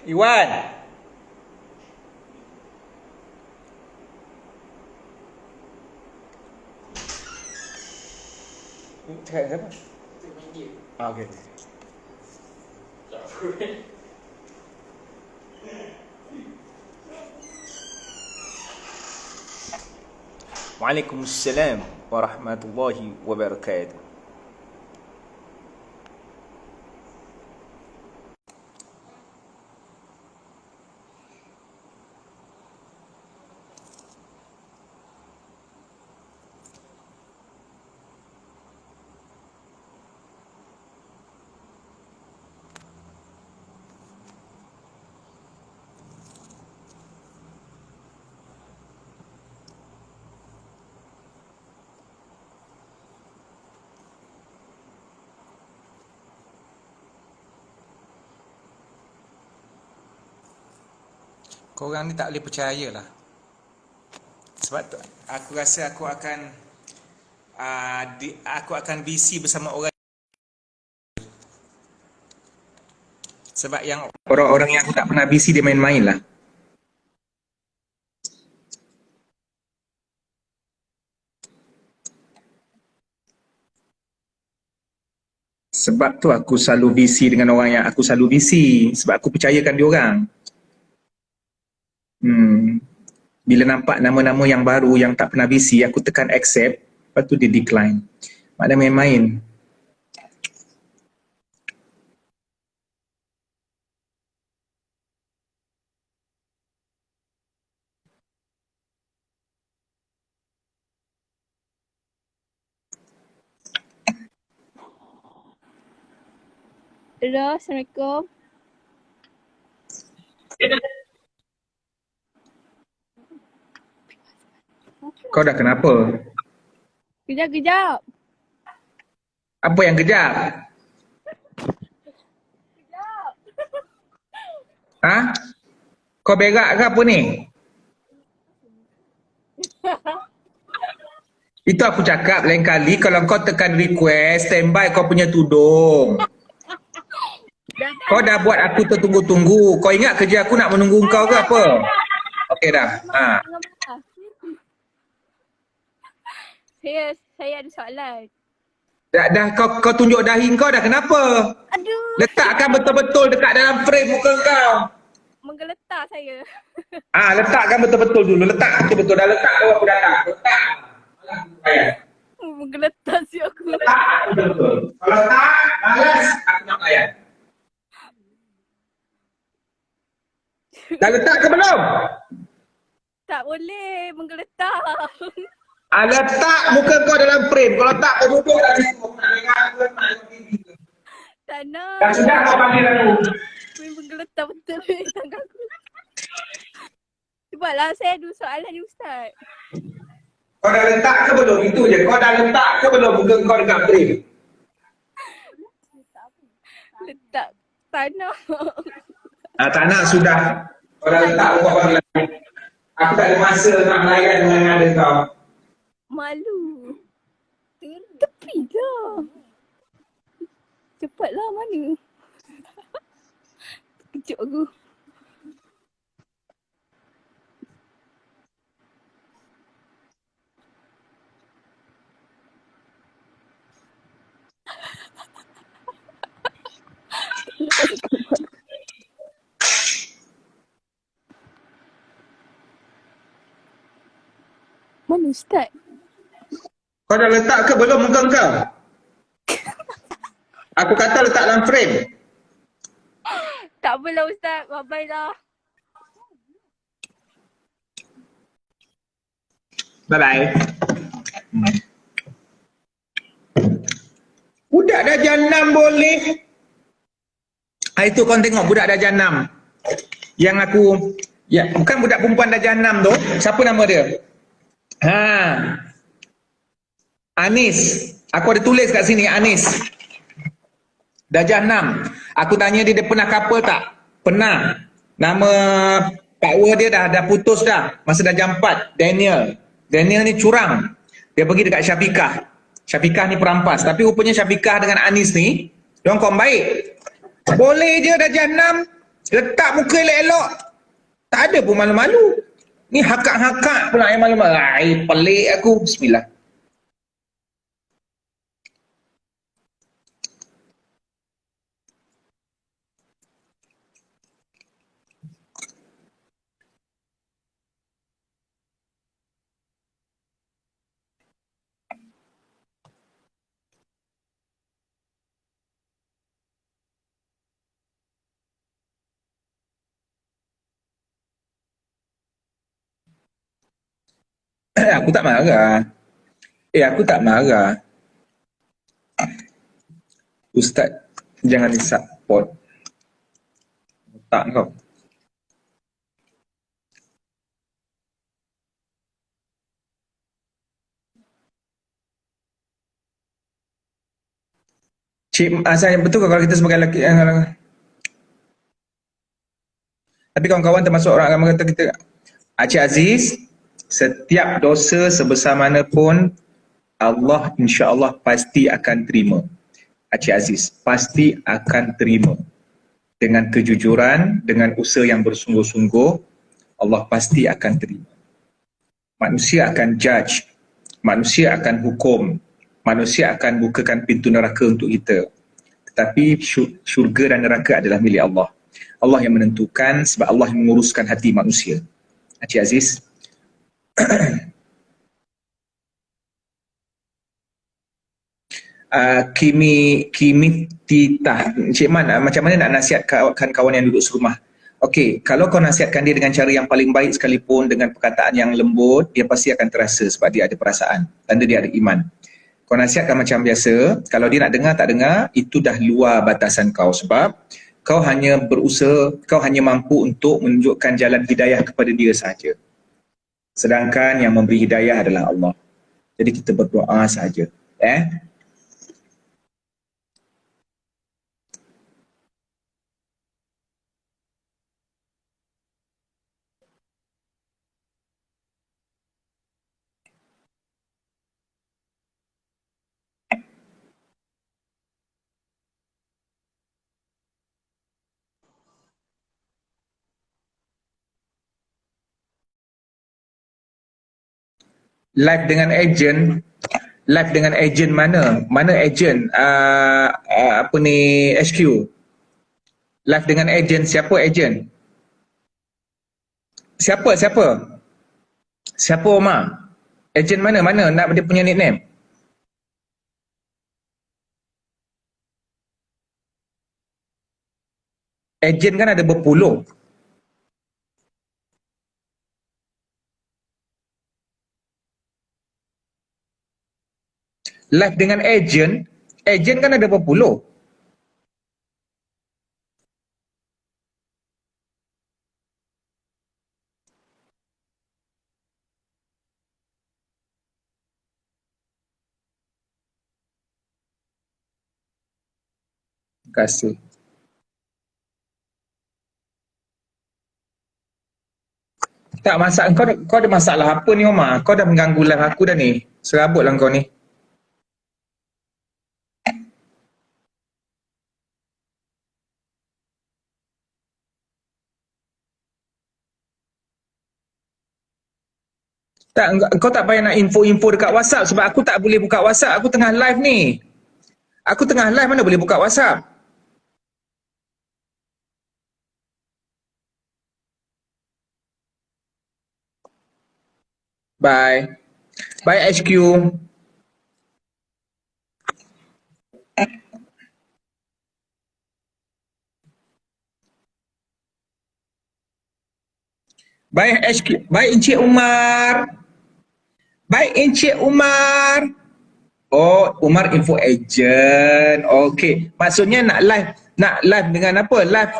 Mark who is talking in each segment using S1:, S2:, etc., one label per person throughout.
S1: Iwan. Cakap siapa? Okey. Waalaikumsalam warahmatullahi wabarakatuh. Korang ni tak boleh percaya lah. Sebab tu aku rasa aku akan busy bersama orang. Sebab yang orang-orang yang aku tak pernah busy dia main-main lah. Sebab tu aku selalu busy dengan orang yang aku selalu busy. Sebab aku percayakan dia orang. Bila nampak nama-nama yang baru yang tak pernah busy, aku tekan accept, lepas tu dia decline. Maknanya main-main.
S2: Hello, Assalamualaikum.
S1: Kau dah kenapa?
S2: Kejap.
S1: Apa yang kejap? Ha? Kau berak ke apa ni? Itu aku cakap lain kali kalau kau tekan request, standby kau punya tudung. Kau dah buat aku tertunggu-tunggu. Kau ingat kerja aku nak menunggu kau ke apa? Okey dah. Ha.
S2: Saya ada soalan.
S1: Dah kau tunjuk dahi kau dah kenapa?
S2: Aduh.
S1: Letakkan betul-betul dekat dalam frame muka kau.
S2: Menggeletar saya.
S1: Letakkan betul-betul dulu. Letak betul-betul. Dah letak baru aku datang. Letak.
S2: Menggeletar si aku.
S1: Letak betul-betul. Kalau tak, malas aku nak layan. Dah letak ke belum?
S2: Tak boleh menggeletar.
S1: Letak muka kau dalam frame. Kalau tak, kau duduk kat situ. Aku nak dengar aku nak tengok TV ke.
S2: Tak nak.
S1: Dah sudah kau panggil aku.
S2: Menggeletar betul tangan aku. Sebablah saya ada soalan ni Ustaz.
S1: Kau dah letak ke belum? Itu je. Kau dah letak ke belum muka kau dekat frame?
S2: Letak. Tak nak.
S1: Tak nak sudah. Kau dah letak kau panggil aku. Aku tak ada masa nak melayan dengan yang ada kau.
S2: Malu. Tepi lah. Cepatlah mana. Kejut aku. Mana Ustaz?
S1: Kau dah letak ke belum muka kau? Aku kata letak dalam frame.
S2: Tak apalah Ustaz. Bye-bye lah.
S1: Bye-bye. Budak dah jam 6 boleh. Itu kau tengok budak dah jam 6. Yang aku, bukan budak perempuan dah jam 6 tu. Siapa nama dia? Anis. Aku ada tulis kat sini, Anis. Darjah 6. Aku tanya dia pernah couple tak? Pernah. Nama power dia dah putus dah. Masa dah jam 4. Daniel ni curang. Dia pergi dekat Syafiqah. Syafiqah ni perampas. Tapi rupanya Syafiqah dengan Anis ni, diorang kawan baik. Boleh je darjah 6. Letak muka elok-elok. Tak ada pun malu-malu. Ni hakak-hakak pula yang malu-malu. Ai, pelik aku. Bismillah. Aku tak marah. Aku tak marah. Ustaz, jangan support. Tak kau. Cik Azhar, yang betul kalau kita sebagai lelaki. Tapi kawan-kawan termasuk orang agama kata kita, Cik Aziz, setiap dosa sebesar mana pun Allah insya-Allah pasti akan terima. Cik Aziz, pasti akan terima. Dengan kejujuran, dengan usaha yang bersungguh-sungguh, Allah pasti akan terima. Manusia akan judge, manusia akan hukum, manusia akan bukakan pintu neraka untuk kita. Tetapi syurga dan neraka adalah milik Allah. Allah yang menentukan sebab Allah yang menguruskan hati manusia. Cik Aziz. Kimi Titah. Encik Man, macam mana nak nasihatkan kawan yang duduk serumah? Okey, kalau kau nasihatkan dia dengan cara yang paling baik sekalipun, dengan perkataan yang lembut, dia pasti akan terasa sebab dia ada perasaan. Tanda dia ada iman. Kau nasihatkan macam biasa, kalau dia nak dengar tak dengar, itu dah luar batasan kau sebab kau hanya berusaha, kau hanya mampu untuk menunjukkan jalan hidayah kepada dia sahaja. Sedangkan yang memberi hidayah adalah Allah. Jadi kita berdoa sahaja. Live dengan agent mana agent apa ni HQ? Live dengan agent, siapa agent? Siapa Omar? Agent mana nak dia punya nickname? Agent kan ada berpuluh. Live dengan agent kan ada berpuluh. Terima kasih. Tak masalah, kau ada masalah apa ni Omar? Kau dah mengganggu live aku dah ni. Serabutlah kau ni. Tak, kau tak payah nak info-info dekat WhatsApp sebab aku tak boleh buka WhatsApp. Aku tengah live ni. Aku tengah live, mana boleh buka WhatsApp? Bye. Bye HQ. Bye HQ. Bye Encik Umar. Bye Encik Umar. Oh, Umar info agent. Okey. Maksudnya nak live dengan apa? Live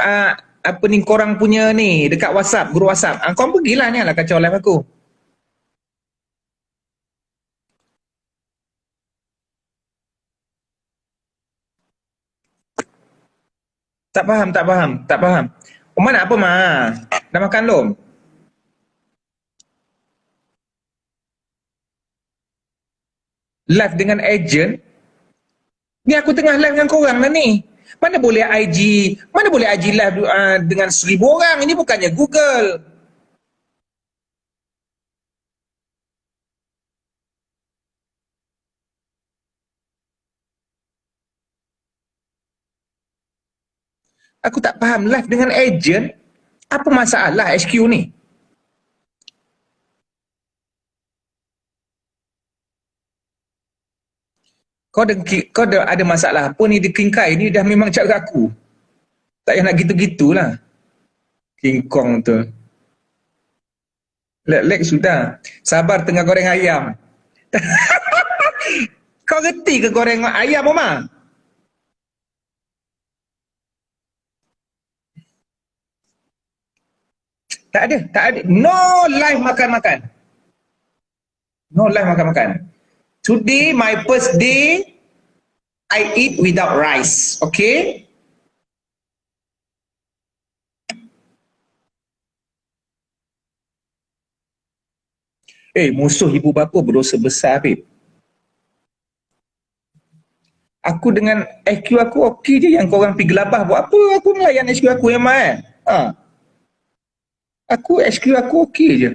S1: apa ni korang punya ni dekat WhatsApp, guru WhatsApp. Kau pergilah ni lah kacau live aku. Tak faham. Umar nak apa mah? Dah makan belum? Live dengan agent? Ni aku tengah live dengan korang lah ni. Mana boleh IG live dengan 1,000 orang. Ini bukannya Google. Aku tak faham, live dengan agent, apa masalah HQ ni? Kau ada masalah apa ni di King Kai ni? Dah memang cara aku. Tak payah nak gitu-gitulah. King Kong tu. Lek sudah. Sabar tengah goreng ayam. Kau reti ke goreng ayam, Mama? Tak ada. No live makan-makan. No live makan-makan. Today, my first day, I eat without rice. Okay? Musuh ibu bapa berdosa besar, Habib. Aku dengan IQ aku okey je, yang korang pergi gelabah buat apa? Aku melayan IQ aku yang mana? Aku IQ aku okey je.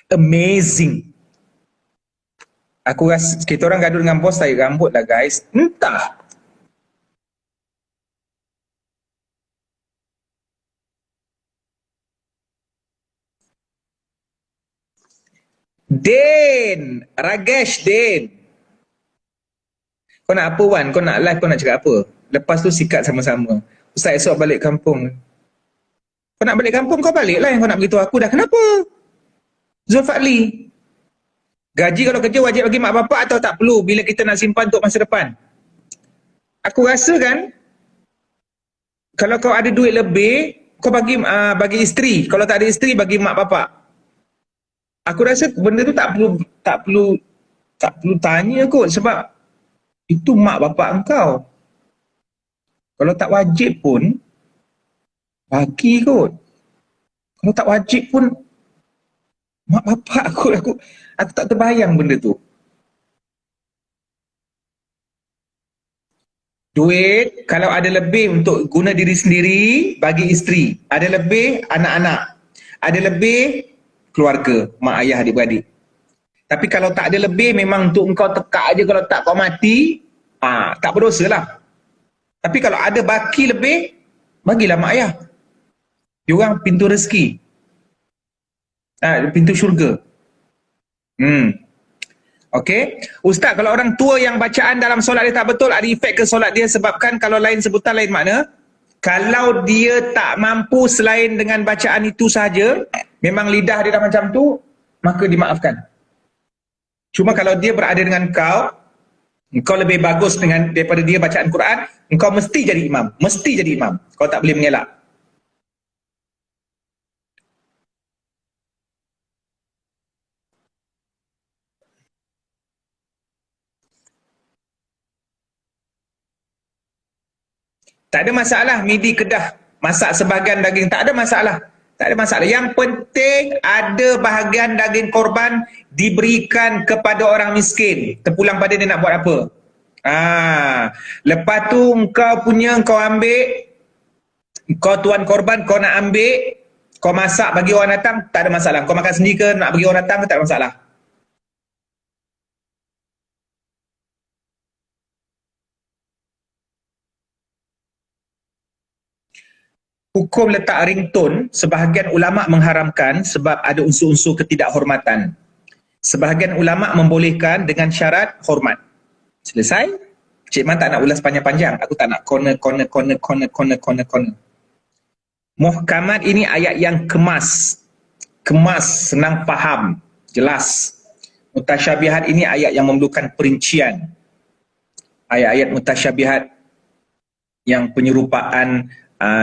S1: Amazing. Aku rasa kita orang gaduh dengan bos tarik rambut lah, guys. Entah. Den, Ragesh, Den. Kau nak apa, Wan? Kau nak live, kau nak cakap apa? Lepas tu sikat sama-sama. Ustaz esok balik kampung. Kau nak balik kampung, kau balik lah. Yang kau nak beritahu aku dah. Kenapa? Zulfadli, gaji kalau kerja wajib bagi mak bapak atau tak perlu bila kita nak simpan untuk masa depan? Aku rasa kan, kalau kau ada duit lebih, kau bagi isteri. Kalau tak ada isteri, bagi mak bapak. Aku rasa benda tu tak perlu tanya kot, sebab itu mak bapak engkau. Kalau tak wajib pun, bagi kot. Kalau tak wajib pun, mak bapak aku tak terbayang benda tu. Duit, kalau ada lebih untuk guna diri sendiri, bagi isteri. Ada lebih, anak-anak. Ada lebih, keluarga, mak ayah, adik-beradik. Tapi kalau tak ada lebih, memang untuk engkau tekak aja, kalau tak kau mati, tak berdosa lah. Tapi kalau ada baki lebih, bagilah mak ayah. Diorang pintu rezeki. Pintu syurga. Okey. Ustaz, kalau orang tua yang bacaan dalam solat dia tak betul, ada efek ke solat dia? Sebabkan kalau lain sebutan lain makna. Kalau dia tak mampu selain dengan bacaan itu sahaja, memang lidah dia dah macam tu, maka dimaafkan. Cuma kalau dia berada dengan kau lebih bagus daripada dia bacaan Quran, engkau mesti jadi imam. Mesti jadi imam. Kau tak boleh mengelak. Tak ada masalah midi kedah masak sebahagian daging, tak ada masalah. Tak ada masalah. Yang penting ada bahagian daging korban diberikan kepada orang miskin. Terpulang pada dia nak buat apa. Lepas tu kau ambil, kau tuan korban, kau nak ambil, kau masak bagi orang datang, tak ada masalah. Kau makan sendiri ke nak bagi orang datang, tak ada masalah. Hukum letak ringtone, sebahagian ulama' mengharamkan sebab ada unsur-unsur ketidakhormatan. Sebahagian ulama' membolehkan dengan syarat hormat. Selesai? Cik Man tak nak ulas panjang-panjang. Aku tak nak corner. Muhkamat ini ayat yang kemas, senang faham, jelas. Mutasyabihat ini ayat yang memerlukan perincian. Ayat-ayat mutasyabihat yang penyerupaan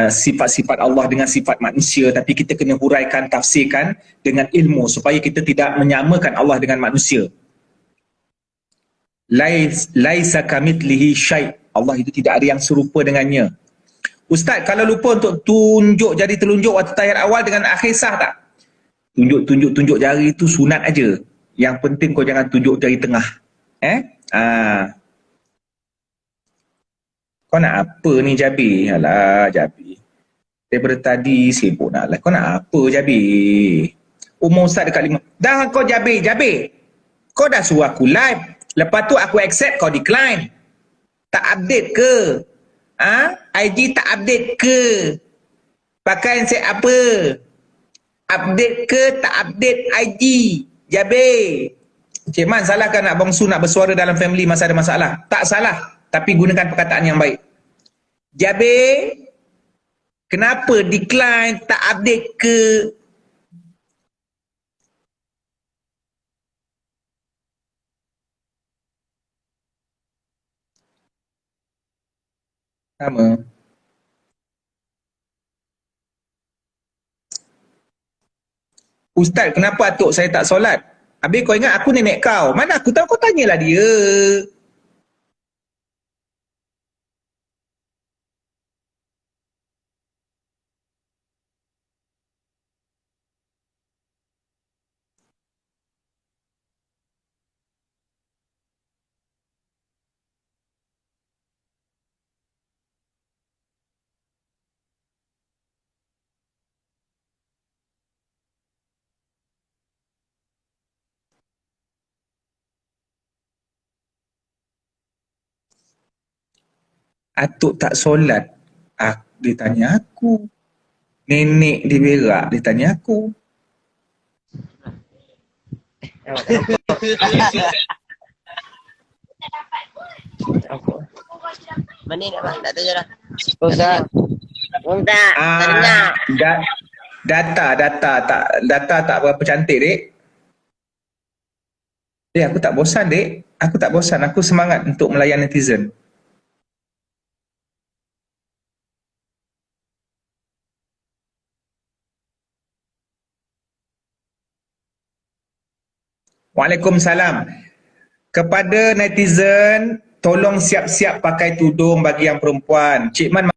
S1: sifat-sifat Allah dengan sifat manusia, tapi kita kena huraikan, tafsirkan dengan ilmu supaya kita tidak menyamakan Allah dengan manusia. Laisa kamitslihi syai'. Allah itu tidak ada yang serupa dengannya. Ustaz, kalau lupa untuk tunjuk jadi telunjuk waktu tahiyat awal dengan akhir sah tak? Tunjuk jari tu sunat aja. Yang penting kau jangan tunjuk jari tengah. Kau nak apa ni Jabi? Alah Jabi. Daripada tadi sibuk nak lah. Kau nak apa Jabi? Umur Ustaz dekat 5. Dah kau Jabi. Kau dah suruh aku live. Lepas tu aku accept, kau decline. Tak update ke? IG tak update ke? Pakai handset apa? Update ke tak update IG? Jabi. Cik Man, salahkan nak bongsu nak bersuara dalam family masa ada masalah? Tak salah. Tapi gunakan perkataan yang baik. Jabi, kenapa decline tak update ke? Sama. Ustaz, kenapa atuk saya tak solat? Habis kau ingat aku nenek kau. Mana aku tahu, kau tanyalah dia. Atuk tak solat. Dia tanya aku. Nenek dia berak, dia tanya aku.
S3: Mana nak bang? Tak tahu je lah. Ustaz. Tak dengar.
S1: Data tak berapa cantik, dek. Aku tak bosan, dek. Aku tak bosan. Aku semangat untuk melayan netizen. Waalaikumsalam. Kepada netizen, tolong siap-siap pakai tudung bagi yang perempuan. Cik Man,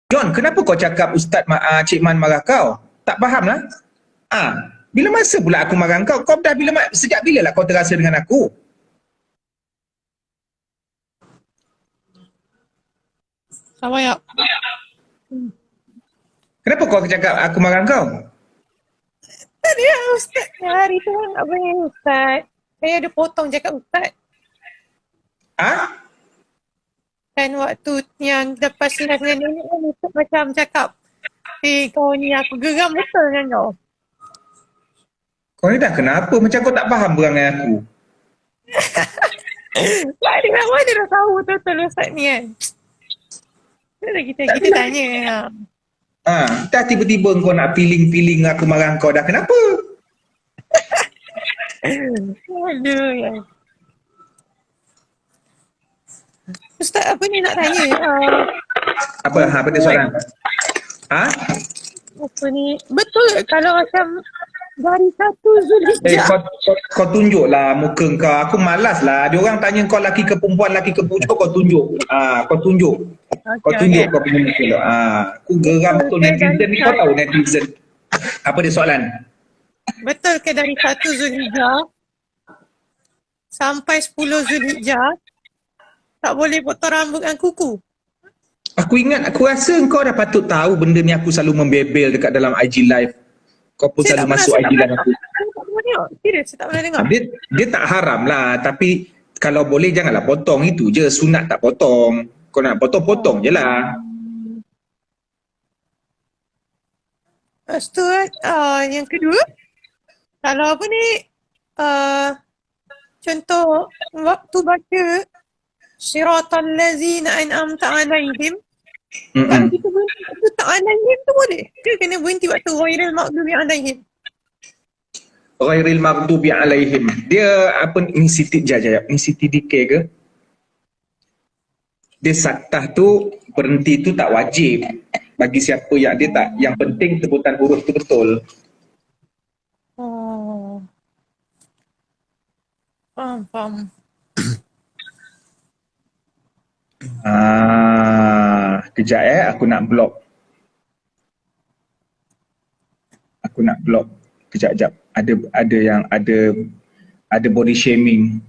S1: John, kenapa kau cakap Cik Man marah kau? Tak faham lah. Bila masa pula aku marah kau? Kau dah sejak bila lah kau terasa dengan aku?
S4: Sama ya.
S1: Kenapa kau cakap aku marah kau?
S4: Tadi ya Ustaz. Hari tu nak bayar Ustaz. Saya ada potong cakap Ustaz. Kan waktu yang lepas live dengan nenek kan Ustaz macam cakap, kau ni aku geram betul dengan kau.
S1: Kau ni dah kenapa? Macam kau tak faham perangai aku.
S4: Mana dah tahu betul Ustaz ni kan. Kita tanya.
S1: Dah tiba-tiba kau nak feeling aku marah kau, dah kenapa?
S4: Aduh ya. Ustaz apa ni nak tanya?
S1: Apa dia soalan?
S4: Apa ni? Betul kalau macam dari 1 Zulhijjah.
S1: Kau tunjuklah muka kau. Aku malas lah. Dia orang tanya kau laki ke perempuan, kau tunjuk. Kau tunjuk. Kau tunjuk kau punya muka lah. Aku geram betul netizen ni. Kau tahu netizen. Apa dia soalan?
S4: Betul ke dari 1 Zulhijjah sampai 10 Zulhijjah tak boleh potong rambut dan kuku?
S1: Aku rasa kau dah patut tahu benda ni. Aku selalu membebel dekat dalam IG live. Kau pun selalu masuk IG live aku.
S4: Serius, saya tak pernah dengar.
S1: Dia tak haram lah. Tapi kalau boleh janganlah potong. Itu je, sunat tak potong. Kau nak potong je lah.
S4: Lepas tu yang kedua, kalau apa ni, contoh waktu baca Siratal lazina an'amta alaihim, kalau kita berhenti waktu ta'alaihim tu boleh? Ke kena berhenti waktu ghairil maghdubi alaihim?
S1: Ghairil maghdubi alaihim. Dia apa ni, ni Siti DK ke? Dia saktah tu, berhenti tu tak wajib. Bagi siapa yang dia tak, yang penting sebutan huruf tu betul.
S4: Oh. Faham.
S1: Kejap aku nak block. Kejap. Ada yang ada body shaming.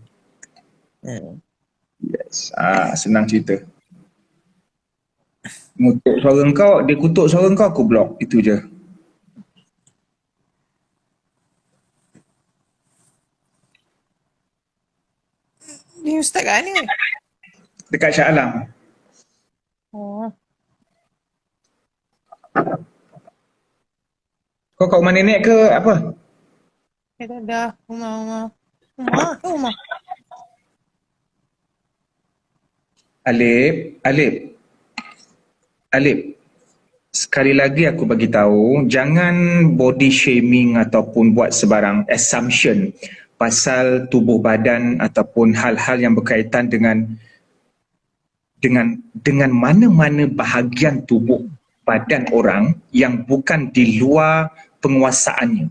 S1: Yes. Senang cerita. Ngutuk suara kau, dia kutuk suara kau, aku block. Itu je.
S4: Ni Ustaz kat mana?
S1: Dekat Shah Alam.
S4: Oh.
S1: Kau kat rumah nenek ke apa?
S4: Dah. Rumah.
S1: Alip. Sekali lagi aku bagi tahu, jangan body shaming ataupun buat sebarang assumption pasal tubuh badan ataupun hal-hal yang berkaitan dengan mana-mana bahagian tubuh badan orang yang bukan di luar penguasaannya.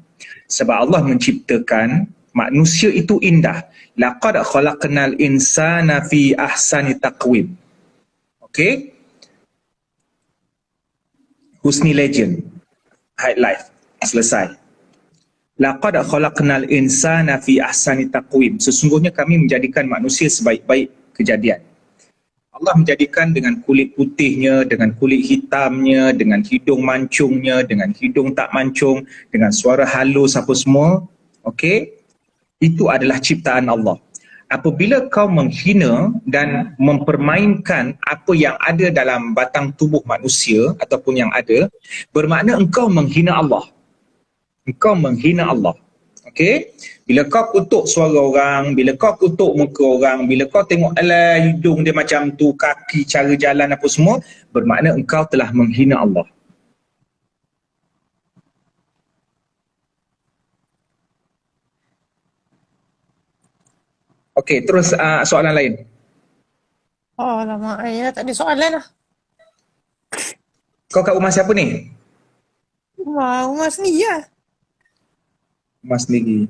S1: Sebab Allah menciptakan manusia itu indah. Laqad khalaqnal insana fi ahsani taqwim. Okey? Husni Legend. High Life. Selesai. Laqad khalaqnal insana fi ahsani taqwim. Sesungguhnya kami menjadikan manusia sebaik-baik kejadian. Allah menjadikan dengan kulit putihnya, dengan kulit hitamnya, dengan hidung mancungnya, dengan hidung tak mancung, dengan suara halus apa semua. Okey? Itu adalah ciptaan Allah. Apabila kau menghina dan mempermainkan apa yang ada dalam batang tubuh manusia ataupun yang ada, bermakna engkau menghina Allah. Engkau menghina Allah. Okey? Bila kau kutuk suara orang, bila kau kutuk muka orang, bila kau tengok alah hidung dia macam tu, kaki, cara jalan apa semua, bermakna engkau telah menghina Allah. Okey, terus soalan lain.
S4: Oh lama, tak ada soalan lah.
S1: Kau kat rumah siapa ni?
S4: Rumah sendiri lah.
S1: Rumah sendiri.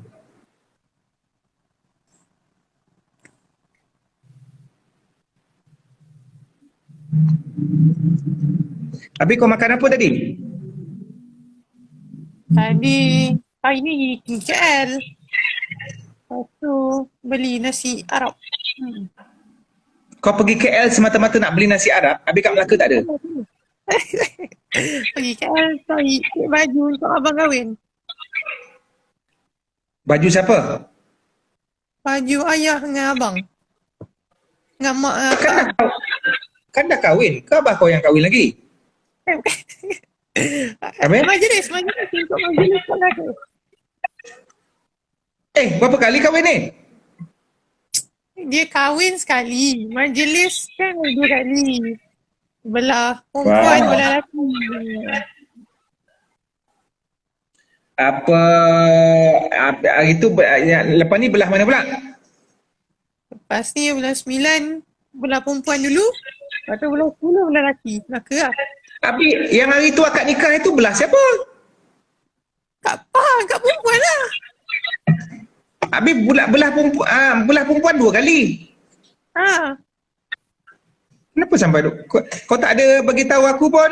S1: Habis kau makan apa tadi?
S4: Tadi, hari ni pergi KL. Lepas tu beli nasi Arab.
S1: Kau pergi KL semata-mata nak beli nasi Arab, habis kat Melaka tak ada?
S4: Pergi KL cari baju untuk abang kahwin.
S1: Baju siapa?
S4: Baju ayah dengan abang. Dengan mak dengan akak.
S1: Kan dah kahwin, ke abah kau yang kahwin lagi? Habis?
S4: Majlis untuk majlis sekolah tu.
S1: Berapa kali kahwin ni?
S4: Dia kahwin sekali. Majlis kan 2 kali. Belah perempuan, belah lelaki.
S1: Apa hari tu lepas ni belah mana pula?
S4: Lepas ni bulan 9 belah perempuan dulu. Lepas tu bulan 10 belah lelaki. Melaka lah.
S1: Habis yang hari tu akad nikah itu belah siapa?
S4: Kak Pah, kak perempuan lah.
S1: Habis belah perempuan 2 kali.
S4: Ha.
S1: Kenapa sampai kau tak ada bagi tahu aku pun?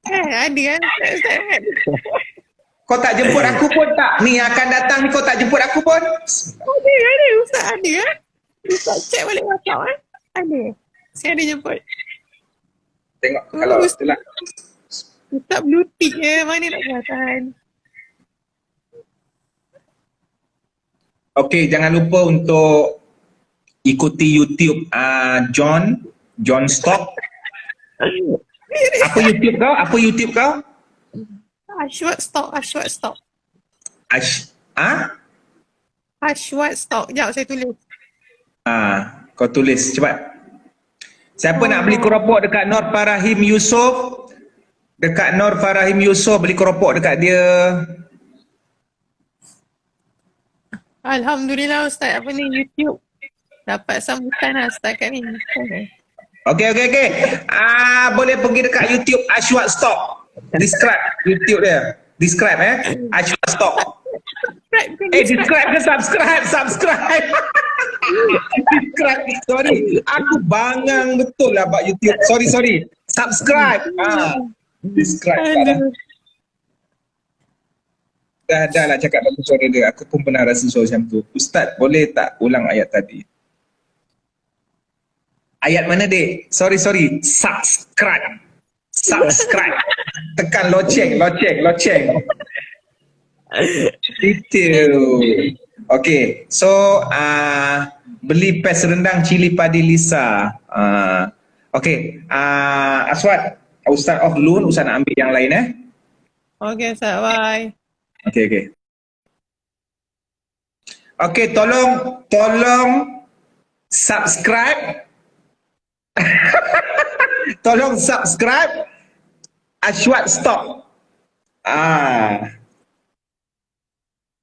S4: Ada kan?
S1: Kau tak jemput aku pun tak? Ni akan datang ni kau tak jemput aku pun?
S4: Ada. Ustaz ada kan? Ustaz check balik WhatsApp kan? Ada. Saya ada jemput.
S1: Tengok kalau itulah.
S4: Ustaz blue tick je. Mana nak kelihatan?
S1: Okey, jangan lupa untuk ikuti YouTube John Stock. Apa YouTube kau?
S4: Ashwat Stock.
S1: Ashwat Stock.
S4: Sekejap saya tulis.
S1: Kau tulis cepat. Siapa nak beli keropok dekat Nur Farahim Yusof? Dekat Nur Farahim Yusof beli keropok dekat dia.
S4: Alhamdulillah Ustaz, apa ni YouTube dapat sambutan lah setakat ni.
S1: Okey. Boleh pergi dekat YouTube Ashwat Stock. Describe YouTube dia. Describe Ashwat Stock. Describe ke subscribe? Subscribe. Sorry. Aku bangang betul lah buat YouTube. Sorry. Subscribe. Describe. dah lah cakap dalam suara dia. Aku pun pernah rasa suara macam tu. Ustaz, boleh tak ulang ayat tadi? Ayat mana, Dek? Sorry. Subscribe. Tekan loceng. Itu. Okay, so beli pes rendang cili padi Lisa. Okay, Aswad, Ustaz off dulu, Ustaz nak ambil yang lain
S4: Okay, Ustaz. Bye.
S1: Okay. Okay, tolong subscribe. Tolong subscribe. Aswad stop.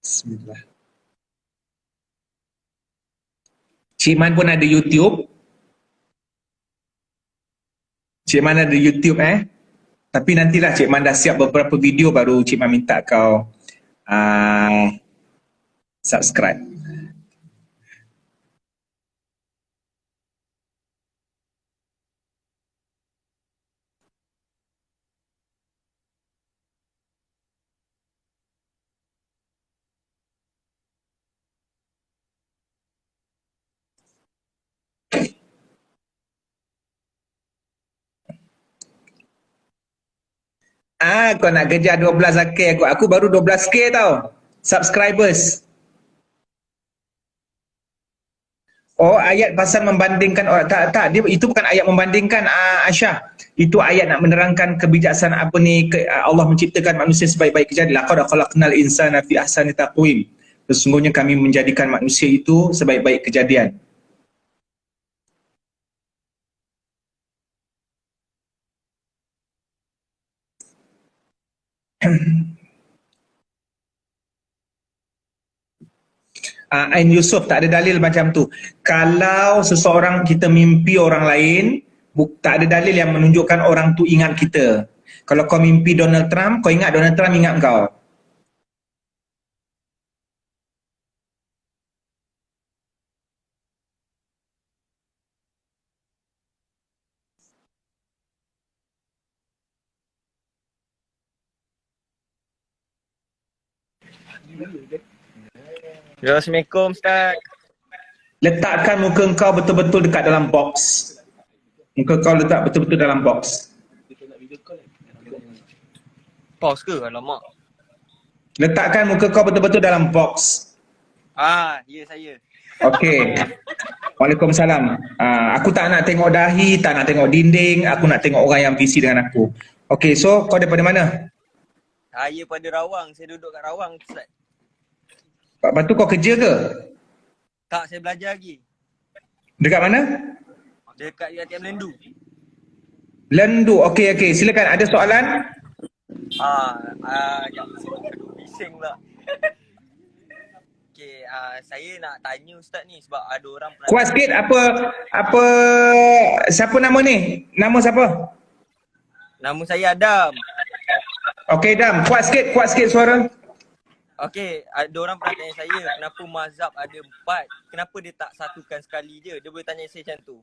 S1: Bismillah. Cik Man pun ada YouTube. Cik Man ada YouTube Tapi nantilah Cik Man dah siap beberapa video baru Cik Man minta kau subscribe. Kau nak kejar 12k aku baru 12k tau subscribers. Oh, ayat pasal membandingkan orang. Tak, dia itu bukan ayat membandingkan Aisyah. Itu ayat nak menerangkan kebijaksanaan Allah menciptakan manusia sebaik-baik kejadian. Laqad khalaqnal insana fi ahsani taqwim. Sesungguhnya kami menjadikan manusia itu sebaik-baik kejadian. Ain Yusuf, tak ada dalil macam tu. Kalau seseorang kita mimpi orang lain, tak ada dalil yang menunjukkan orang tu ingat kita. Kalau kau mimpi Donald Trump, kau ingat Donald Trump ingat kau.
S5: Assalamualaikum Ustaz.
S1: Letakkan muka kau betul-betul dekat dalam box. Muka kau letak betul-betul dalam box.
S5: Pause ke? Alamak.
S1: Letakkan muka kau betul-betul dalam box.
S5: Ya saya.
S1: Okey. Waalaikumsalam. Aku tak nak tengok dahi, tak nak tengok dinding, aku nak tengok orang yang busy dengan aku. Okey, so kau daripada mana?
S5: Saya pada Rawang, saya duduk kat Rawang Ustaz.
S1: Lepas tu kau kerja ke?
S5: Tak, saya belajar lagi.
S1: Dekat mana?
S5: Dekat UiTM Lendu.
S1: Lendu. Okey. Silakan, ada soalan?
S5: Aduh, bising pula. Okey, saya nak tanya Ustaz ni sebab ada orang pernah...
S1: Kuat sikit, apa siapa nama ni? Nama siapa?
S5: Nama saya Adam.
S1: Okey, Dam, kuat sikit suara.
S5: Okey, ada orang pernah tanya saya kenapa mazhab ada 4, kenapa dia tak satukan sekali je? Dia boleh tanya saya macam tu.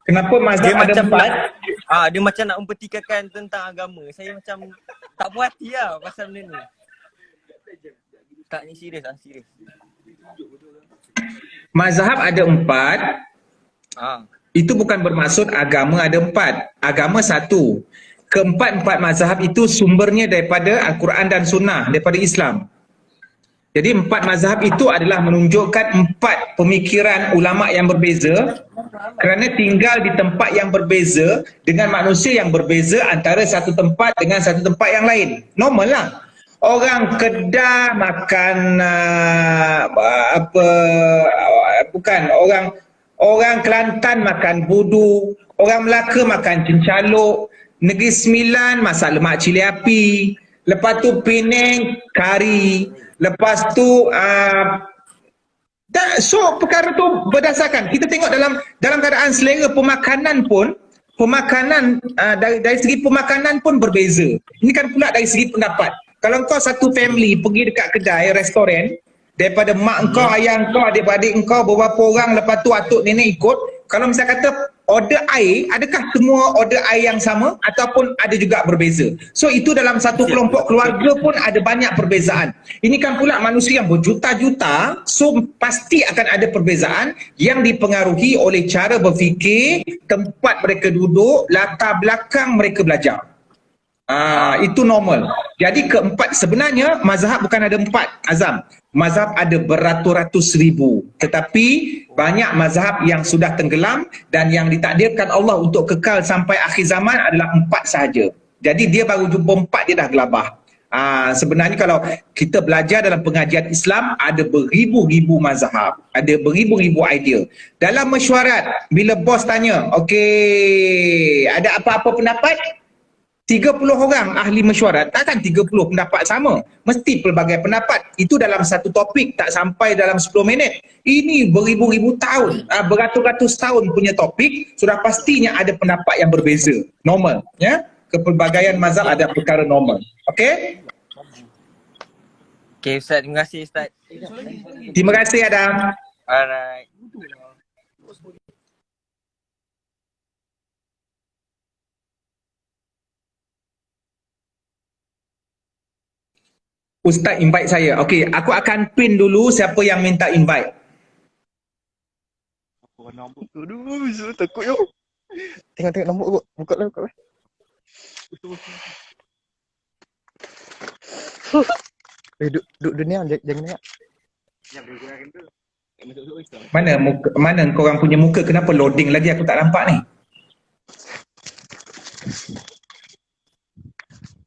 S1: Kenapa mazhab ada 4?
S5: Dia macam nak mempertikaikan tentang agama. Saya macam tak puas hati lah pasal benda ni. Tak, ni serius.
S1: Mazhab ada 4. Itu bukan bermaksud agama ada 4. Agama satu. Keempat-empat mazhab itu sumbernya daripada Al-Quran dan Sunnah, daripada Islam. Jadi 4 mazhab itu adalah menunjukkan 4 pemikiran ulama' yang berbeza kerana tinggal di tempat yang berbeza dengan manusia yang berbeza antara satu tempat dengan satu tempat yang lain. Normal lah. Orang Kedah makan orang Kelantan makan budu, orang Melaka makan cincaluk, Negeri Sembilan masak lemak cili api, lepas tu Penang kari, lepas tu so perkara tu berdasarkan kita tengok dalam keadaan selera pemakanan pun dari segi pemakanan pun berbeza. Ini kan pula dari segi pendapat. Kalau kau satu family pergi dekat kedai restoran, daripada mak engkau, ayah engkau, adik-adik engkau, beberapa orang, lepas tu atuk nenek ikut, kalau misal kata order air, adakah semua order air yang sama ataupun ada juga berbeza? So itu dalam satu kelompok keluarga pun ada banyak perbezaan. Ini kan pula manusia yang berjuta-juta, so pasti akan ada perbezaan yang dipengaruhi oleh cara berfikir, tempat mereka duduk, latar belakang mereka belajar. Itu normal. Jadi keempat, sebenarnya mazhab bukan ada 4, Azam. Mazhab ada beratus-ratus ribu. Tetapi banyak mazhab yang sudah tenggelam dan yang ditakdirkan Allah untuk kekal sampai akhir zaman adalah 4 sahaja. Jadi dia baru jumpa 4, dia dah gelabah. Sebenarnya kalau kita belajar dalam pengajian Islam, ada beribu-ribu mazhab, ada beribu-ribu idea. Dalam mesyuarat, bila bos tanya, okey, ada apa-apa pendapat? 30 orang ahli mesyuarat, takkan 30 pendapat sama. Mesti pelbagai pendapat. Itu dalam satu topik, tak sampai dalam 10 minit. Ini beribu-ribu tahun, beratus-ratus tahun punya topik, sudah pastinya ada pendapat yang berbeza. Normal. Ya? Kepelbagaian mazhab ada perkara normal. Okey?
S5: Okay Ustaz, terima kasih Ustaz.
S1: Terima kasih Adam.
S5: Alright.
S1: Ustaz invite saya. Okey, aku akan pin dulu siapa yang minta invite.
S6: Aduh, takut yo. Tengok nombor kot. Buka lah. Duduk dunia jangan nak.
S1: Mana korang punya muka, kenapa loading lagi aku tak nampak ni?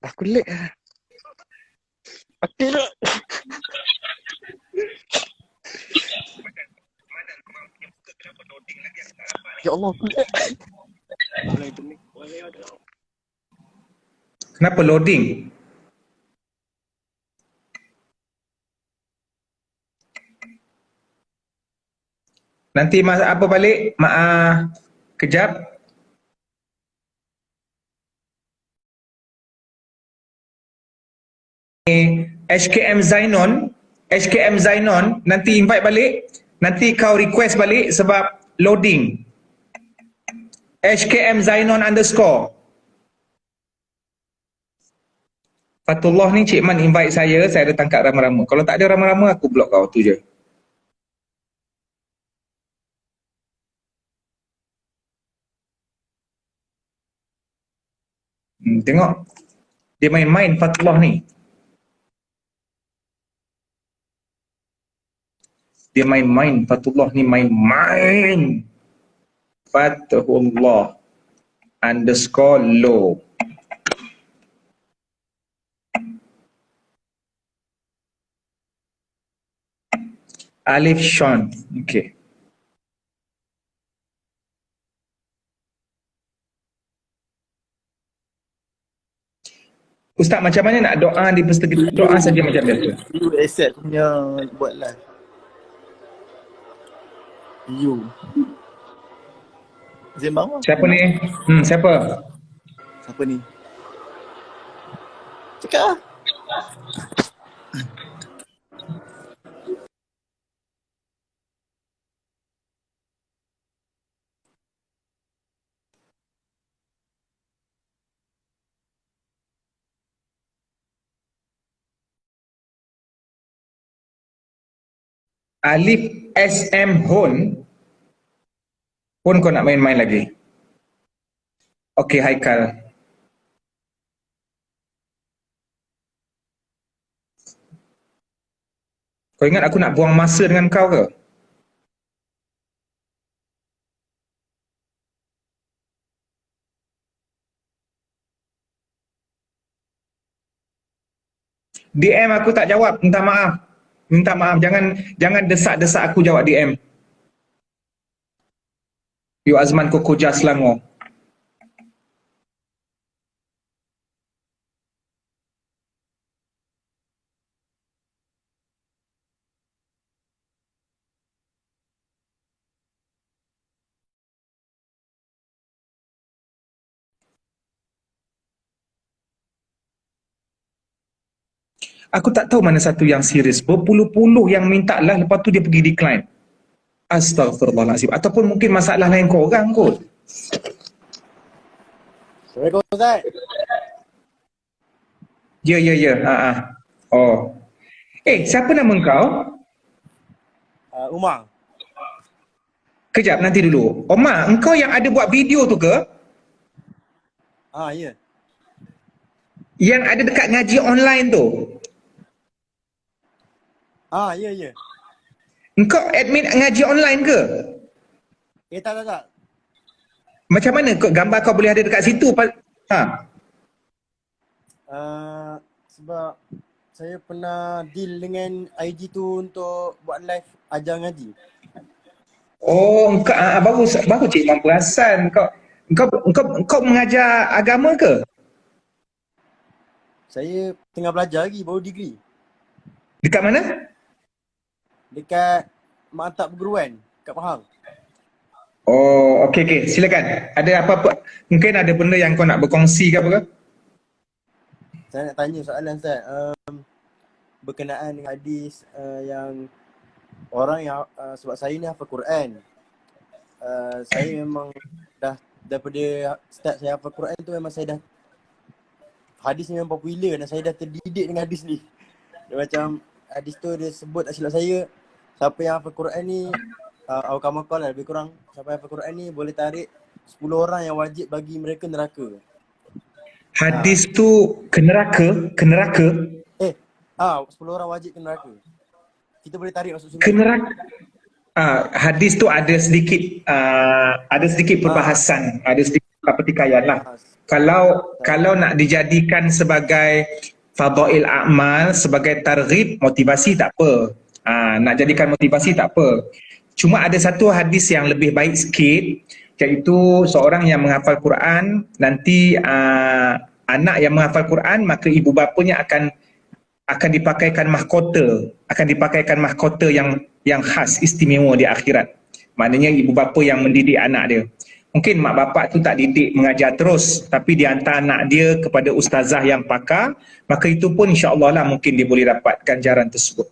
S6: Aku lag lah. Aku lag. Ya Allah, aku lag.
S1: Kenapa loading? Nanti apa balik? Kejap. HKM Zainon nanti invite balik. Nanti kau request balik sebab loading. HKM Zainon _ Fatullah ni Cik Man invite saya ada tangkap rama-rama. Kalau tak ada rama-rama aku block kau, tu je. Tengok. Dia main-main Fatullah ni. Dia main-main Fatullah ni, main-main. Fatullah _ low. Alif Sean. Okay. Ustaz, macam mana nak doa di perseteru doa saja macam biasa?
S6: You accept punya buat live. You. Zembang apa?
S1: Siapa ni? Siapa?
S6: Siapa ni? Cakap lah.
S1: Alif SM Hun. Pun kau nak main-main lagi. Okey, Haikal. Kau ingat aku nak buang masa dengan kau ke? DM aku tak jawab, minta maaf. Minta maaf, jangan desak-desak aku jawab DM. You Azman Kokoja Selangor. Aku tak tahu mana satu yang serius. Berpuluh-puluh yang minta lah, lepas tu dia pergi decline. Astaghfirullahalazim. Ataupun mungkin masalah lain korang kot.
S7: Assalamualaikum Ustaz.
S1: Ya. Oh. Siapa nama kau?
S7: Umar.
S1: Kejap, nanti dulu. Omar, engkau yang ada buat video tu ke?
S7: Ya.
S1: Yang ada dekat ngaji online tu?
S7: Ya.
S1: Engkau admin ngaji online ke?
S7: Tak.
S1: Macam mana gambar kau boleh ada dekat situ?
S7: Sebab saya pernah deal dengan IG tu untuk buat live ajar ngaji.
S1: Oh, baru Cik Man perasan. Kau mengajar agama ke?
S7: Saya tengah belajar lagi, baru degree.
S1: Dekat mana?
S7: Dekat Maktab Perguruan, kat Pahang.
S1: Oh, okey. Silakan. Ada apa-apa? Mungkin ada benda yang kau nak berkongsi ke apa ke?
S7: Saya nak tanya soalan Ustaz. Berkenaan dengan hadis yang orang yang sebab saya ni hafal Quran. Saya memang dah daripada start saya hafal Quran tu memang saya dah hadis ni memang popular dan saya dah terdidik dengan hadis ni. Dia macam hadis tu dia sebut tak silap saya, siapa yang hafal Quran ni awkamakal lah, lebih kurang siapa yang hafal Quran ni boleh tarik 10 orang yang wajib bagi mereka neraka.
S1: Hadis tu ke neraka?
S7: 10 orang wajib ke neraka. Kita boleh tarik masuk surga.
S1: Ke neraka. Hadis tu ada sedikit perbahasan, ada sedikit pertikaian lah. Kalau nak dijadikan sebagai fadail a'mal, sebagai targhib, motivasi tak apa. Nak jadikan motivasi tak apa. Cuma ada satu hadis yang lebih baik sikit, iaitu seorang yang menghafal Quran, nanti anak yang menghafal Quran, maka ibu bapanya akan dipakaikan mahkota yang khas, istimewa di akhirat. Maknanya ibu bapa yang mendidik anak dia. Mungkin mak bapak tu tak didik mengajar terus, tapi dia hantar anak dia kepada ustazah yang pakar, maka itu pun insya-Allah lah mungkin dia boleh dapat ganjaran tersebut.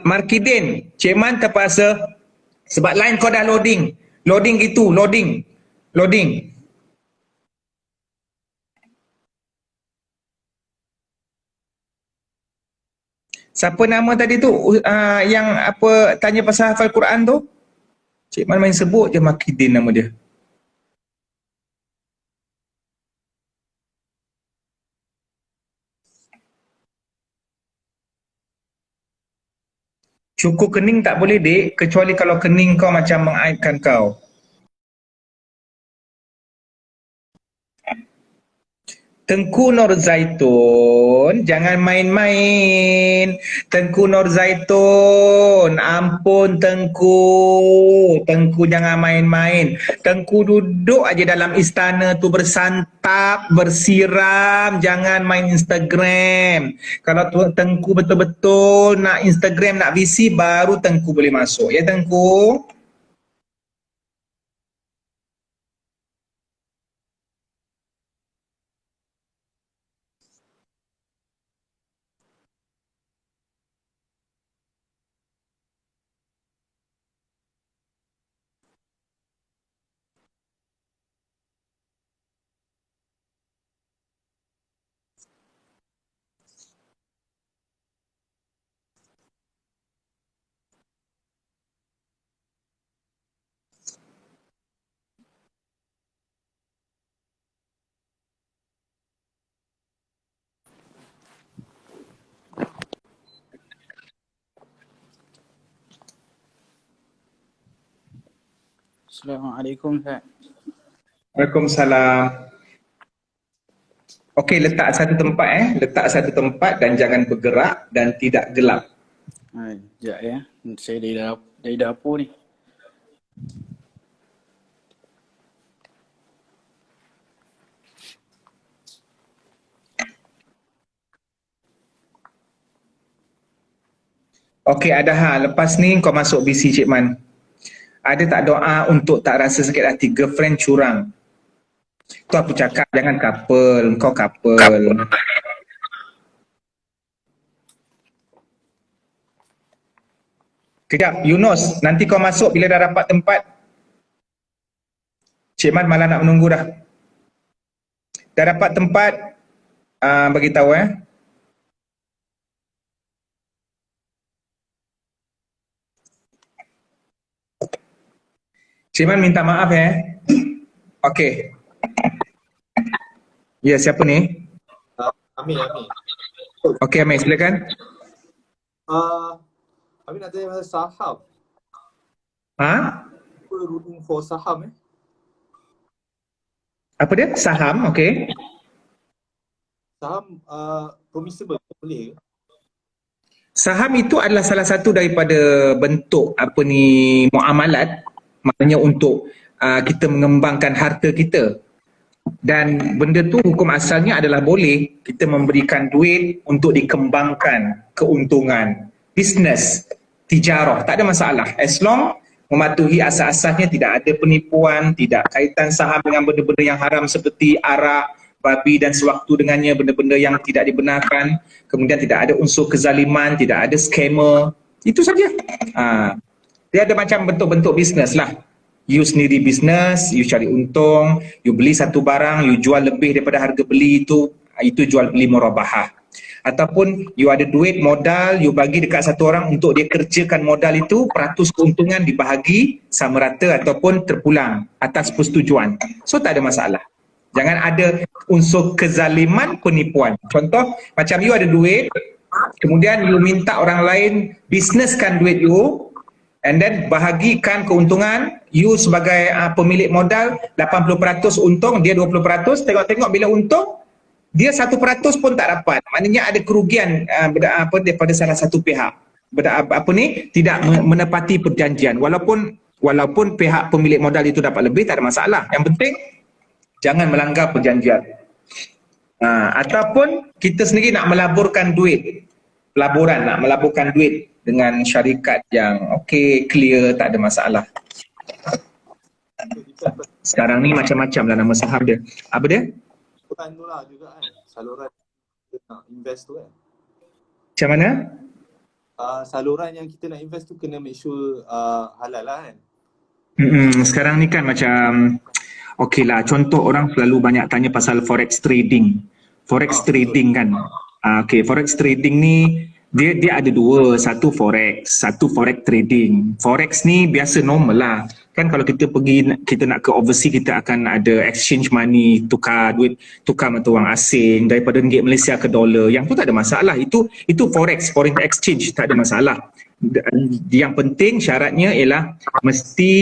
S1: Markidin, Cik Man terpaksa sebab line kau dah loading gitu, loading. Siapa nama tadi tu yang apa tanya pasal hafal Quran tu? Cik Man main sebut je Markidin nama dia. Cukur kening tak boleh dek, kecuali kalau kening kau macam mengaibkan kau. Tengku Nur Zaitun, jangan main-main. Tengku Nur Zaitun, ampun Tengku. Tengku jangan main-main. Tengku duduk aja dalam istana tu bersantap, bersiram, jangan main Instagram. Kalau Tengku betul-betul nak Instagram, nak VC, baru Tengku boleh masuk. Ya Tengku?
S8: Assalamualaikum Ustaz.
S1: Waalaikumsalam. Okey, letak satu tempat dan jangan bergerak dan tidak gelap.
S8: Sekejap ya. Saya dari dapur ni.
S1: Okey, ada lepas ni kau masuk BC Cik Man. Ada tak doa untuk tak rasa sakit hati girlfriend curang? Tu aku cakap, jangan couple, kau couple. Kejap, Yunus, nanti kau masuk bila dah dapat tempat. Cik Man malah nak menunggu dah. Dah dapat tempat, bagi tahu Cik Man minta maaf Okey. Ya, siapa ni?
S9: Amir.
S1: Okey Amir, silakan.
S9: Amir nak tanya pasal saham.
S1: Ha?
S9: Apa ruling for saham
S1: Apa dia? Saham, okey.
S9: Saham permissible, boleh ke?
S1: Saham itu adalah salah satu daripada bentuk muamalat, maknanya untuk kita mengembangkan harta kita. Dan benda tu hukum asalnya adalah boleh kita memberikan duit untuk dikembangkan keuntungan, bisnes, tijarah, tak ada masalah. As long mematuhi asas-asasnya, tidak ada penipuan, tidak kaitan saham dengan benda-benda yang haram seperti arak, babi dan sewaktu dengannya, benda-benda yang tidak dibenarkan. Kemudian tidak ada unsur kezaliman, tidak ada scammer. Itu saja. Dia ada macam bentuk-bentuk bisnes lah. You sendiri bisnes, you cari untung, you beli satu barang, you jual lebih daripada harga beli itu jual beli murabahah. Ataupun you ada duit modal, you bagi dekat satu orang untuk dia kerjakan modal itu, peratus keuntungan dibahagi sama rata ataupun terpulang atas persetujuan. So tak ada masalah. Jangan ada unsur kezaliman, penipuan. Contoh, macam you ada duit, kemudian you minta orang lain bisneskan duit you, and then bahagikan keuntungan, you sebagai pemilik modal 80% untung, dia 20%, tengok-tengok bila untung, dia 1% pun tak dapat. Maknanya ada kerugian daripada salah satu pihak. Tidak menepati perjanjian. Walaupun pihak pemilik modal itu dapat lebih, tak ada masalah. Yang penting jangan melanggar perjanjian. Ataupun kita sendiri nak melaburkan duit, nak melaburkan duit dengan syarikat yang okey, clear, tak ada masalah. Sekarang ni macam-macam lah nama saham dia. Apa dia?
S9: Bukan tu lah juga saluran kita nak invest tu
S1: Macam mana?
S9: Saluran yang kita nak invest tu kena make sure halal lah
S1: Sekarang ni kan macam okey lah, contoh orang selalu banyak tanya pasal forex trading. Forex trading kan. Okey, forex trading ni dia ada dua, satu forex trading. Forex ni biasa normal lah. Kan kalau kita nak ke overseas, kita akan ada exchange money, tukar mata wang asing daripada ringgit Malaysia ke dolar. Yang tu tak ada masalah. Itu forex, foreign exchange, tak ada masalah. Yang penting syaratnya ialah mesti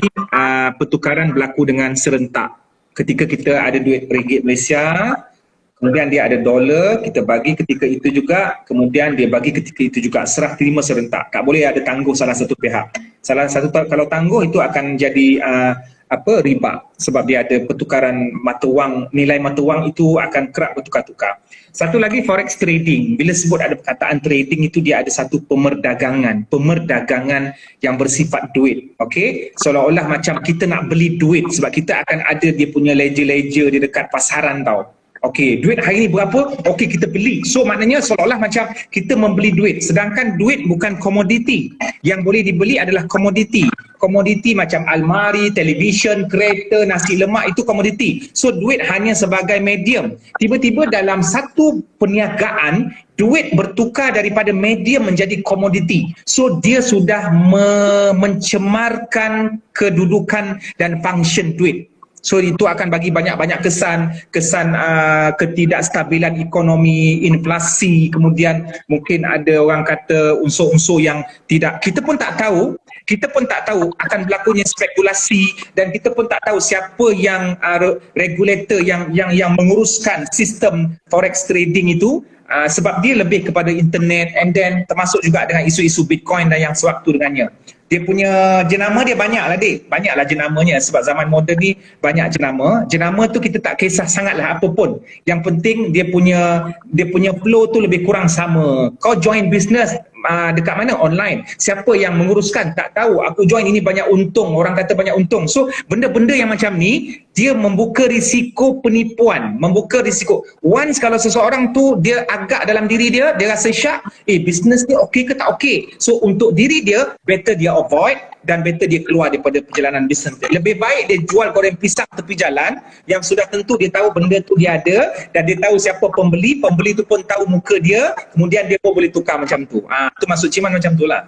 S1: pertukaran berlaku dengan serentak. Ketika kita ada duit ringgit Malaysia, kemudian dia ada dolar, kita bagi ketika itu juga, kemudian dia bagi ketika itu juga, serah terima serentak. Tak boleh ada tangguh salah satu pihak. Kalau tangguh itu akan jadi riba, sebab dia ada pertukaran mata wang, nilai mata wang itu akan kerap bertukar-tukar. Satu lagi forex trading. Bila sebut ada perkataan trading itu, dia ada satu pemerdagangan yang bersifat duit. Okey, seolah-olah macam kita nak beli duit, sebab kita akan ada dia punya ledger di dekat pasaran tau. Okey, duit hari ni berapa? Okey, kita beli. So maknanya seolah-olah macam kita membeli duit, sedangkan duit bukan komoditi. Yang boleh dibeli adalah komoditi. Komoditi macam almari, televisyen, kereta, nasi lemak, itu komoditi. So duit hanya sebagai medium. Tiba-tiba dalam satu perniagaan, duit bertukar daripada medium menjadi komoditi. So dia sudah mencemarkan kedudukan dan function duit. So itu akan bagi banyak-banyak kesan ketidakstabilan ekonomi, inflasi, kemudian mungkin ada orang kata unsur-unsur yang kita pun tak tahu akan berlakunya spekulasi, dan kita pun tak tahu siapa yang regulator yang menguruskan sistem forex trading itu, sebab dia lebih kepada internet, and then termasuk juga dengan isu-isu Bitcoin dan yang sewaktu dengannya. Dia punya jenama dia banyaklah jenamanya, sebab zaman moden ni banyak jenama tu kita tak kisah sangatlah apa pun. Yang penting dia punya flow tu lebih kurang sama. Kau join business, dekat mana? Online. Siapa yang menguruskan? Tak tahu. Aku join ini banyak untung. Orang kata banyak untung. So, benda-benda yang macam ni, dia membuka risiko penipuan. Membuka risiko. Once kalau seseorang tu, dia agak dalam diri dia, dia rasa syak, bisnes ni okey ke tak okey? So, untuk diri dia, better dia avoid dan better dia keluar daripada perjalanan bisnes dia. Lebih baik dia jual goreng pisang tepi jalan yang sudah tentu dia tahu benda tu dia ada dan dia tahu siapa pembeli, pembeli tu pun tahu muka dia, kemudian dia pun boleh tukar macam tu. Tu maksud Ciman macam tu lah.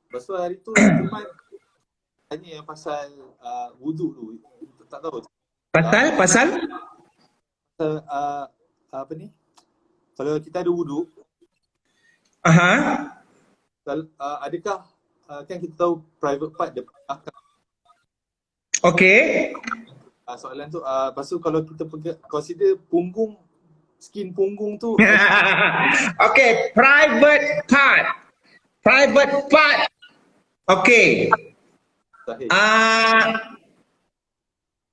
S9: Lepas tu hari tu Ciman tanya yang pasal wuduk tu. Tak tahu.
S1: Pasal?
S9: Apa ni? Kalau kita ada wuduk, adakah kan kita tahu private part dia belakang.
S1: Okey.
S9: Soalan tu, lepas tu kalau kita consider punggung, skin punggung tu.
S1: Okey, private part. Okey.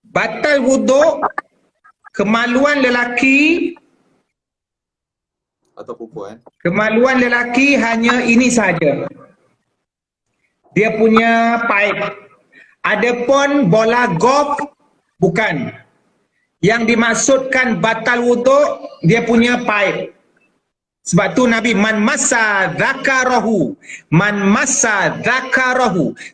S1: Batal wuduk kemaluan lelaki
S9: atau perempuan.
S1: Kemaluan lelaki hanya ini sahaja. Dia punya pipe. Adapun bola golf bukan. Yang dimaksudkan batal wuduk dia punya pipe. Sebab tu Nabi man massa dzakarahu.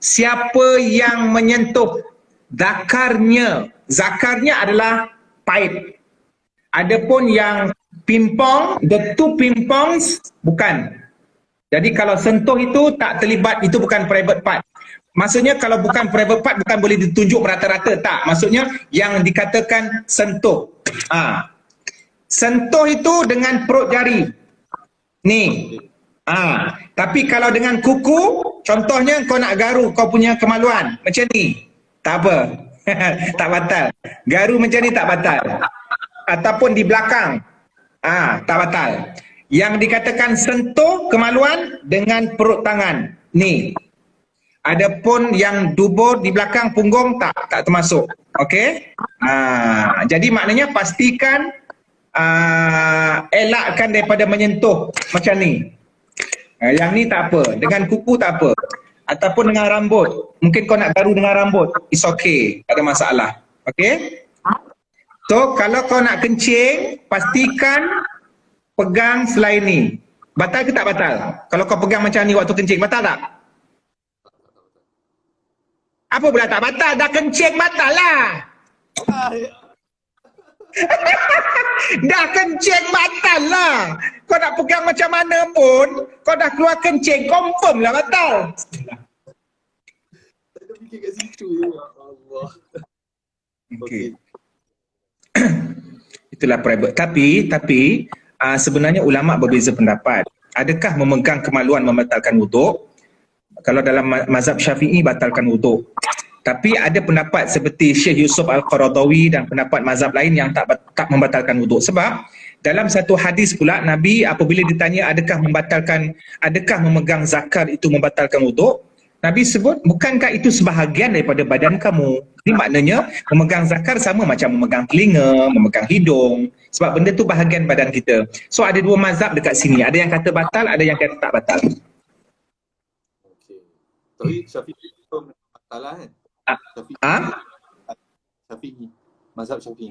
S1: Siapa yang menyentuh zakarnya. Zakarnya adalah pipe. Adapun yang pimpong, the two pimpongs bukan. Jadi kalau sentuh itu tak terlibat, itu bukan private part. Maksudnya kalau bukan private part bukan boleh ditunjuk merata-rata, tak. Maksudnya yang dikatakan sentuh. Sentuh itu dengan perut jari. Ni. Tapi kalau dengan kuku, contohnya kau nak garu kau punya kemaluan macam ni. Tak apa. Tak batal. Garu macam ni tak batal. Ataupun di belakang. Tak batal. Yang dikatakan sentuh kemaluan dengan perut tangan. Ni. Adapun yang dubur di belakang punggung tak termasuk. Okey? Jadi maknanya pastikan elakkan daripada menyentuh macam ni. Yang ni tak apa. Dengan kuku tak apa. Ataupun dengan rambut. Mungkin kau nak garu dengan rambut. It's okay. Tak ada masalah. Okey? So, kalau kau nak kencing, pastikan pegang selain ni. Batal ke tak batal? Kalau kau pegang macam ni waktu kencing, batal tak? Apa pula tak batal? Dah kencing batal lah. Dah kencing batal lah. Kau nak pegang macam mana pun, kau dah keluar kencing, confirm lah batal.
S9: Tak ada fikir kat situ. Ya Allah.
S1: Okay. Itulah private. Tapi sebenarnya ulama berbeza pendapat. Adakah memegang kemaluan membatalkan wuduk? Kalau dalam mazhab Syafi'i batalkan wuduk. Tapi ada pendapat seperti Syekh Yusuf Al-Qaradawi dan pendapat mazhab lain yang tak membatalkan wuduk. Sebab dalam satu hadis pula Nabi apabila ditanya adakah memegang zakar itu membatalkan wuduk, Nabi sebut bukankah itu sebahagian daripada badan kamu. Ini maknanya memegang zakar sama macam memegang telinga, memegang hidung. Sebab benda tu bahagian badan kita. So ada dua mazhab dekat sini. Ada yang kata batal, ada yang kata tak batal.
S9: Okey. Tapi Syafi'i itu batal lah kan? Syafi'i. Mazhab Syafi'i.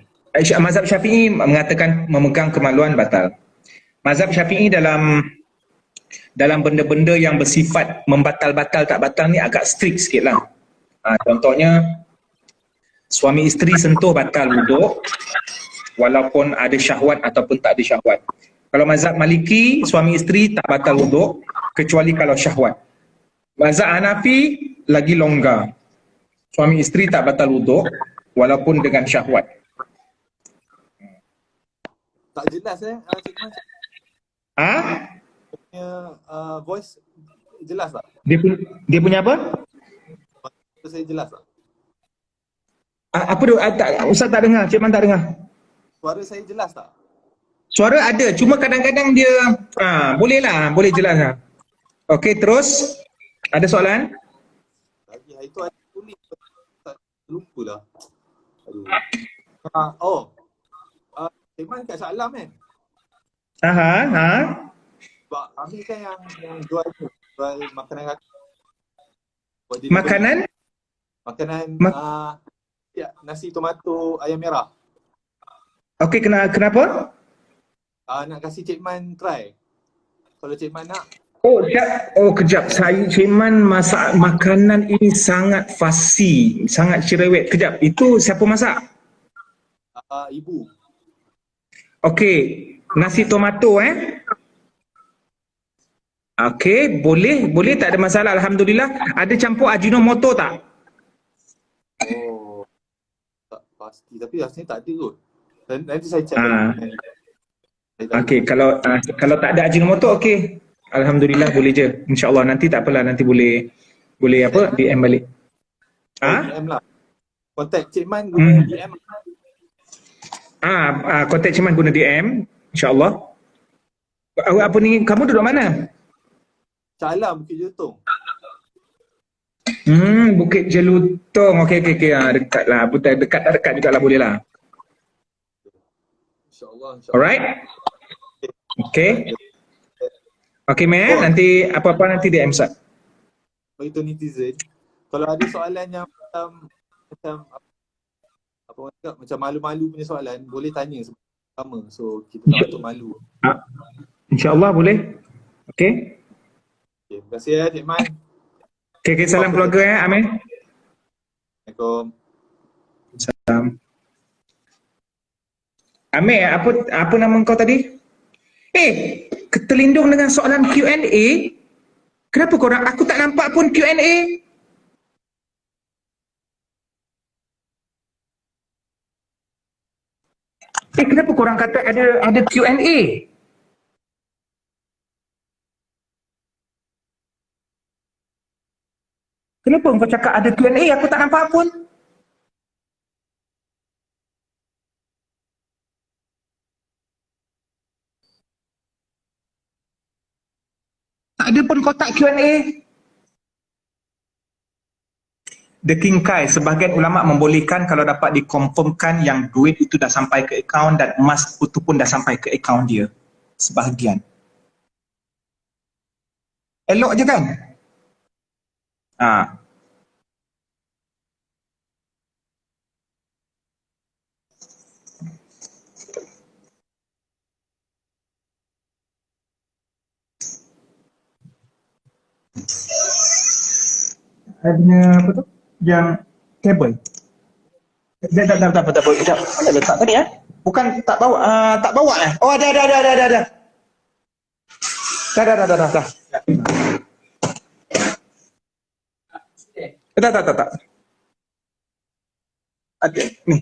S1: Mazhab Syafi'i mengatakan memegang kemaluan batal. Mazhab Syafi'i dalam benda-benda yang bersifat membatal-batal tak batal ni agak strict sikit lah. Contohnya suami isteri sentuh batal wuduk walaupun ada syahwat ataupun tak ada syahwat. Kalau mazhab Maliki, suami isteri tak batal wuduk kecuali kalau syahwat. Mazhab Hanafi lagi longgar. Suami isteri tak batal wuduk walaupun dengan syahwat.
S9: Tak jelas Cikgu. Punya voice jelas tak?
S1: Dia punya apa?
S9: Saya jelas tak?
S1: Apa tu? Ustaz tak dengar, Cik Man tak dengar.
S9: Suara saya jelas tak?
S1: Suara ada, cuma kadang-kadang dia boleh jelas lah. Okey, terus ada soalan?
S9: Lagi hari tu ada tulis tak lupa lah. Aduh. Cikgu kat Shah Alam kan? Sebab Amir kan yang jual tu, jual makanan kaki. Buat delivery.
S1: Makanan?
S9: Makanan
S1: Mak-
S9: ya, nasi tomato ayam merah.
S1: Okey, kenapa?
S9: Nak kasih Cik Man try. Kalau Cik Man nak,
S1: Kejap. Cik Man masak makanan ini sangat fasih, sangat cerewet. Kejap, itu siapa masak?
S9: ibu.
S1: Okey, nasi tomato Okey, boleh tak ada masalah. Alhamdulillah. Ada campur Ajinomoto tak?
S9: Oh, tak pasti. Tapi rasanya tak ada kot. Nanti saya check.
S1: Okey, kalau tak ada Ajinomoto, okey. Alhamdulillah boleh je. InsyaAllah nanti tak apalah, nanti boleh apa, DM balik.
S9: DM lah. Contact Cik Man guna DM.
S1: Kontak Cik Man guna DM, insyaAllah. Apa ni, kamu duduk mana?
S9: Shah Alam, Bukit Jelutong.
S1: Bukit Jelutong. Okey. Dekat lah. Dekat jugalah, boleh lah.
S9: InsyaAllah.
S1: Alright? Okey. Okey, man. Nanti apa-apa nanti DM Sat.
S9: Beritahu netizen. Kalau ada soalan yang macam apa orang cakap, macam malu-malu punya soalan, boleh tanya sama. So kita tak patut malu.
S1: InsyaAllah boleh. Okey.
S9: Okay, terima kasih Cik Man.
S1: Okey, salam keluarga Amir.
S9: Assalamualaikum.
S1: Salam. Amir, apa nama kau tadi? Terlindung dengan soalan Q&A. Kenapa korang? Aku tak nampak pun Q&A. Kenapa korang kata ada Q&A? Kenapa kau cakap ada Q&A? Aku tak nampak pun. Tak ada pun kotak Q&A. The King Kai, sebahagian ulama' membolehkan kalau dapat dikonfirmkan yang duit itu dah sampai ke akaun dan emas itu pun dah sampai ke akaun dia. Sebahagian. Elok je kan? Adanya apa tu? Yang kabel. Tak apa. Sekejap. Mana letak tadi Bukan tak bawa Oh ada. Dah. Tak. Ada ni.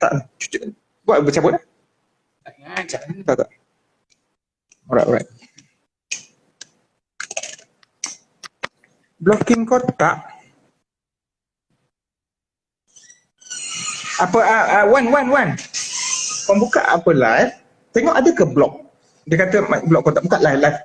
S1: Tak ni. Cucuk. Buat bercabut Tak. Alright. Blocking kotak. Apa Wan. Kau buka apa live? Tengok ada ke blok? Dia kata blok kotak, buka live.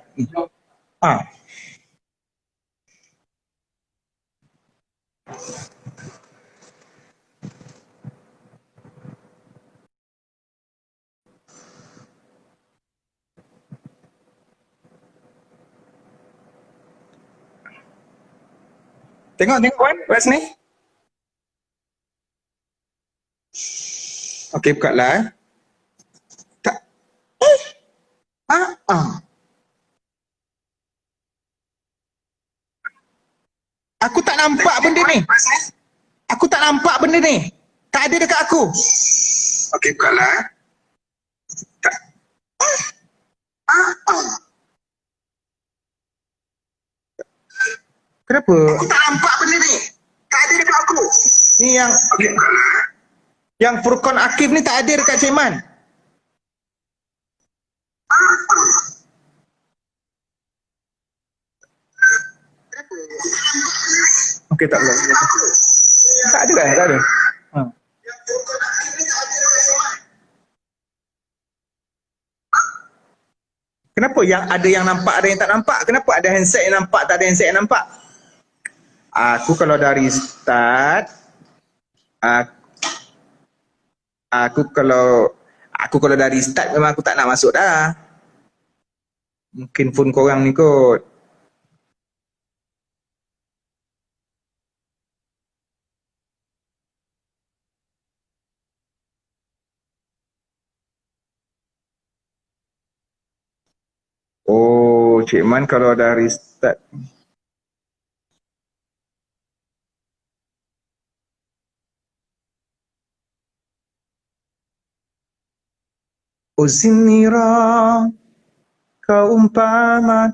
S1: Tengok Wan, kat sini. Okey, buka live. Tak. Aku tak nampak benda ni. Tak ada dekat aku. Okey, buka live. Tak. Kenapa? Aku tak nampak benda ni. Tak ada dekat aku. Ni yang Furqan Akif ni tak ada dekat Cik Man. Okey, tak boleh. Tak ada. Kenapa yang ada yang nampak, ada yang tak nampak? Kenapa ada handset yang nampak, tak ada handset yang nampak? Aku kalau dari start, aku kalau dari start memang aku tak nak masuk dah. Mungkin phone korang ni kot. Oh, Cik Man kalau dah restart. Uzinira kau umpama